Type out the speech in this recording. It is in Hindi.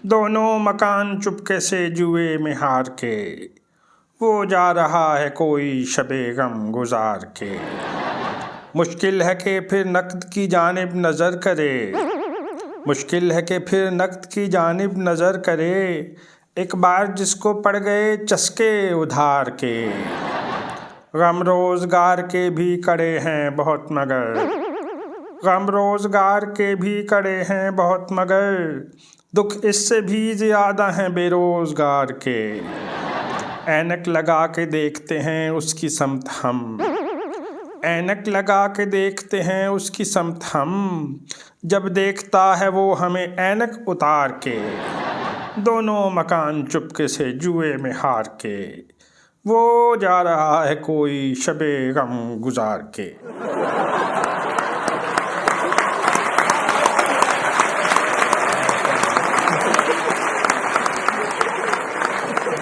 दोनों मकान चुपके से जुए में हार के, वो जा रहा है कोई शबे गम गुजार के। मुश्किल है कि फिर नक़्द की जानिब नज़र करे, मुश्किल है कि फिर नक़्द की जानिब नज़र करे, एक बार जिसको पड़ गए चस्के उधार के। गम रोज़गार के भी कड़े हैं बहुत मगर, गम रोज़गार के भी कड़े हैं बहुत मगर, दुख इससे भी ज़्यादा हैं बेरोज़गार के। ऐनक लगा के देखते हैं उसकी समत हम, ऐनक लगा के देखते हैं उसकी समत हम, जब देखता है वो हमें ऐनक उतार के। दोनों मकान चुपके से जुए में हार के, वो जा रहा है कोई शबे गम गुजार के।